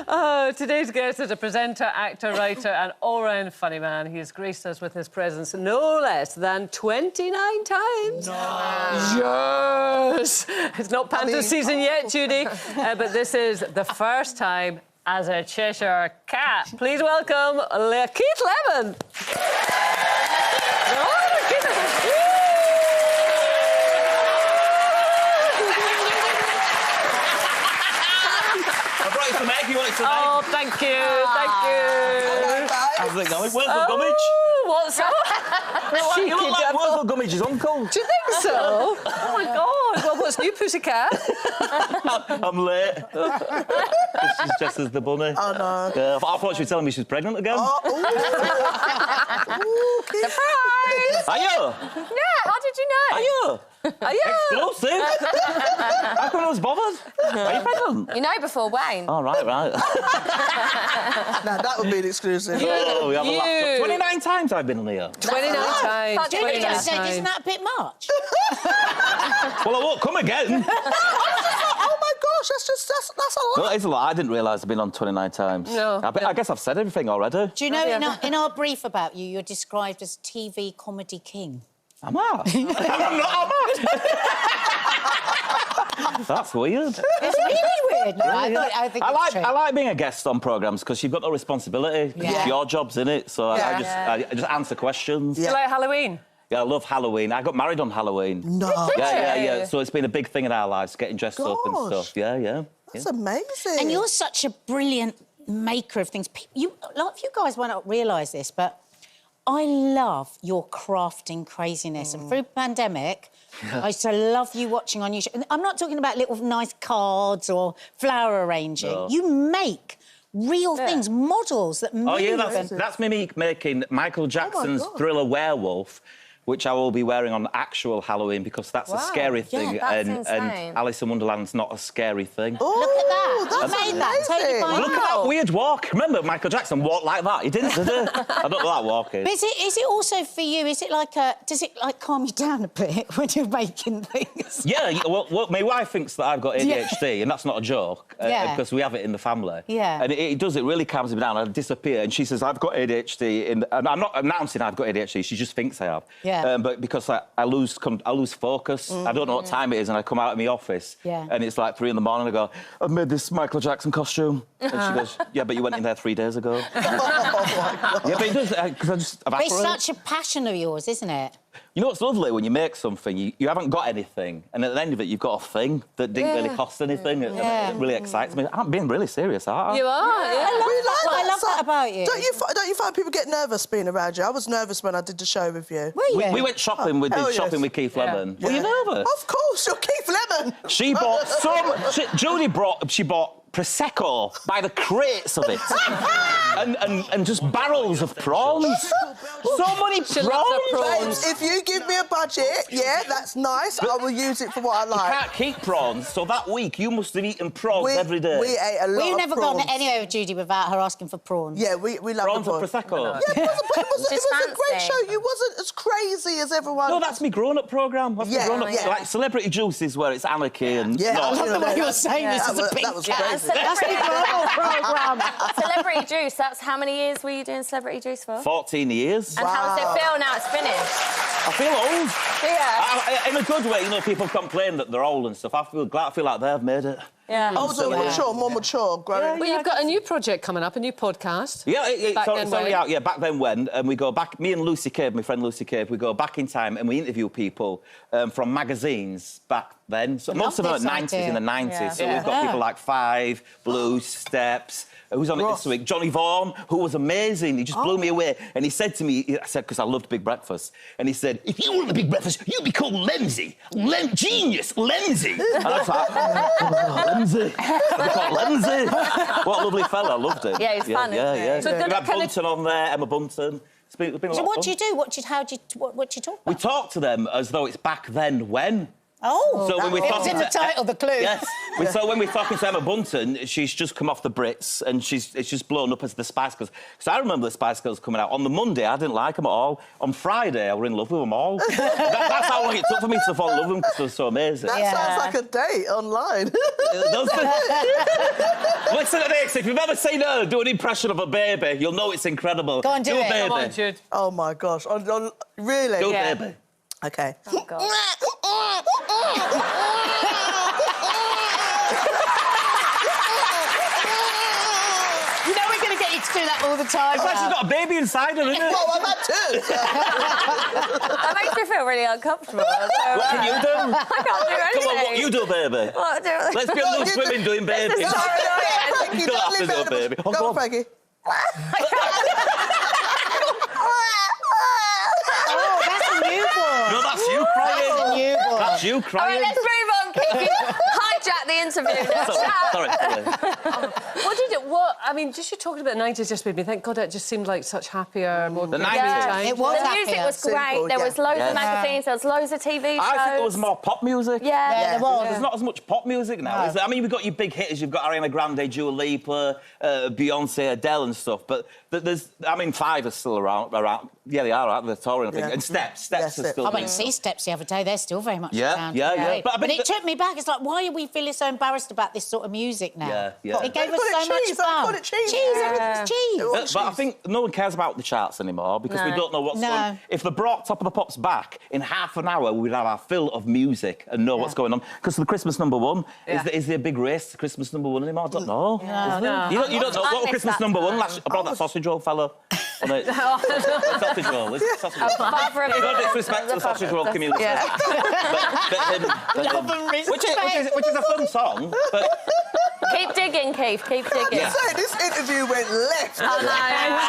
Oh, today's guest is a presenter, actor, writer and all-round funny man. He has graced us with his presence no less than 29 times. No. Yes! It's not Panther season yet, Judy, but this is the first time as a Cheshire cat. Please welcome Keith Lemon. Some egg, you want it tonight? Oh, thank you, thank you. How's it going? Wurzel Gummidge? What's up? You look like Wurzel Gummidge's uncle. Do you think so? Oh, my God. Well, what's new, pussycat? I'm late. She's dressed as the bunny. Oh, no. I thought she was telling me she's pregnant again. Surprise! Are you? Yeah, how did you know? Are you? Are you? Explosive. How come I was bothered? Are you pregnant? You know before Wayne. Oh, right. Now, that would be an exclusive. Oh, we have a laptop. 29 times I've been on here. 29 times. 29 times. Isn't that a bit much? Well, I won't come again. Oh, my gosh, that's a lot. No, it's a lot. I didn't realise I've been on 29 times. No. I guess I've said everything already. Do you know, in our brief about you, you're described as TV comedy king. Am I? I'm not, am I? That's weird. It's really weird. No, I think it's true. I like being a guest on programmes because you've got no responsibility. Yeah. It's your job's, innit? So I just answer questions. Do you like Halloween? Yeah, I love Halloween. I got married on Halloween. No. Yeah. So it's been a big thing in our lives, getting dressed up and stuff. Yeah. That's amazing. And you're such a brilliant maker of things. A lot of you guys might not realise this, but I love your crafting craziness. And through the pandemic, I used to love you watching on YouTube. And I'm not talking about little nice cards or flower arranging. No. You make real things, models that move. Oh, yeah, that's me making Michael Jackson's Thriller Werewolf, which I will be wearing on actual Halloween because that's a scary thing. That's and insane. Alice in Wonderland's not a scary thing. Oh, Look at that. That's I made amazing. that. Totally fine. Look at that weird walk. Remember, Michael Jackson walked like that. He didn't, did he? I don't know that walk is. But is it also for you, does it calm you down a bit when you're making things? Yeah, well, my wife thinks that I've got ADHD, and that's not a joke, because we have it in the family. Yeah. And it really calms me down. I disappear, and she says, I've got ADHD, and I'm not announcing I've got ADHD, she just thinks I have. Yeah. But because I lose focus, I don't know what time it is, and I come out of my office, and it's like 3 in the morning, I go, I've made this Michael Jackson costume. And she goes, yeah, but you went in there 3 days ago. Oh, my God. Yeah, but it does, because I just evaporate. It's such a passion of yours, isn't it? You know what's lovely? When you make something, you haven't got anything, and at the end of it, you've got a thing that didn't really cost anything. It really excites me. I'm being really serious, aren't I? You are, yeah. I love that about you. Don't you find people get nervous being around you? I was nervous when I did the show with you. Were you? We went shopping with Keith Lemon. Were you nervous? Of course, you're Keith Lemon. She bought Judy bought Prosecco by the crates of it. and just barrels of prawns. So many prawns. If you give me a budget, that's nice. I will use it for what I like. You can't keep prawns, so that week you must have eaten prawns every day. We ate a lot of prawns. We've never gone anywhere with Judy without her asking for prawns. Yeah, we love prawns the and Prosecco. Yeah, it was a great fancy. show. You wasn't as crazy as everyone. No, that's my grown-up programme. Like Celebrity Juices, where it's anarchy and... Yeah, I love the way you're saying this is a big that was cat. crazy. That's the grown-up programme. Celebrity Juice, that's how many years were you doing Celebrity Juice for? 14 years. And how does it feel now it's finished? I feel old. Yeah. In a good way, you know, people complain that they're old and stuff. I feel like they've made it. Yeah. More mature, growing. Well, you've got a new project coming up, a new podcast. Back then when, and we go back, me and Lucy Cave, my friend Lucy Cave, we go back in time and we interview people from magazines back then. So most of them in the 90s. Yeah. So we've got people like Five, Blue, Steps. Who's on it this week? Johnny Vaughan, who was amazing. He just blew me away. And he said to me, I said, because I loved Big Breakfast, and he said, if you want the Big Breakfast, you'd be called Lemsy. Genius, Lemsy. And I was like, Lemsy. I'd be called Lemsy. What a lovely fella, I loved him. Yeah, he's fun, isn't he? So we had Bunton on there, Emma Bunton. It's been a lot So of what fun. do you do? What do you talk about? We talk to them as though it's back then when. Oh, so when we're it was talking in the to title, the clue. Yes. So when we're talking to Emma Bunton, she's just come off the Brits and it's just blown up as the Spice Girls. Because I remember the Spice Girls coming out. On the Monday, I didn't like them at all. On Friday, I were in love with them all. That's how long it took for me to fall in love with them because they were so amazing. That sounds like a date online. Listen to this. If you've ever seen her do an impression of a baby, you'll know it's incredible. Go on, do it. a baby. Come on, Jude. Oh, my gosh. Really? Do a Yeah. baby. OK. Oh, God. You know we're going to get you to do that all the time. She's got a baby inside her, isn't it? Well, I've had two. That makes me feel really uncomfortable. What can you do? I can't do anything. Come on, what you do, baby? What do? Let's be on loose women doing babies. This is so annoying. Frankie, You don't have to do a baby. Oh, Go go on, on. Frankie. Oh, that's a new one. No, that's you crying. That's a new one. That's you All right, crying. let's move on, Keith. You hijack the interview. Sorry. I mean, just you talking about the 90s just made me think, God, it just seemed like such happier, more The happy 90s. times. It was The music happier. was great. Simple, There yeah. was loads Yes. of magazines. There was loads of TV shows. I think there was more pop music. Yeah. There was. There's not as much pop music now. No. Is there? I mean, we've got your big hitters. You've got Ariana Grande, Dua Lipa, Beyonce, Adele and stuff. But there's... I mean, Five are still around. Yeah, they are, aren't they? They're touring, I think. Yeah. And Steps Yeah, are Steps. still... I went to see Steps the other day. They're still very much Yeah, around. yeah, yeah. But, But I mean, it took me back. It's like, why are we feeling so embarrassed about this sort of music now? Yeah, yeah. It gave They us call it so cheese, much they fun. call it cheese. Cheese, Yeah. everything's cheese. But I think no one cares about the charts anymore because we No. don't know what's No. going on. If they brought Top of the Pops back, in half an hour we'd have our fill of music and know what's going on. Because the Christmas number one, is there a big race to Christmas number one anymore? I don't know. Is there? No. You don't know. I What was missed Christmas that number one? time. Last, I brought that sausage roll fella on it. Sausage roll. It's sausage roll. Father of No disrespect to the sausage roll community. Love and Which is a fun song, but... Keep digging, Keith. Keep digging. Yeah. Say, this interview went left. I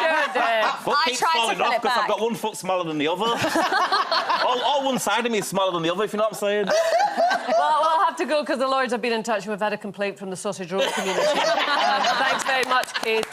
sure did. Foot I keeps tried to falling pull off it because I've back. got one foot smaller than the other. all one side of me is smaller than the other, if you know what I'm saying. Well, we'll have to go because the Lords have been in touch and we've had a complaint from the sausage roll community. Thanks very much, Keith.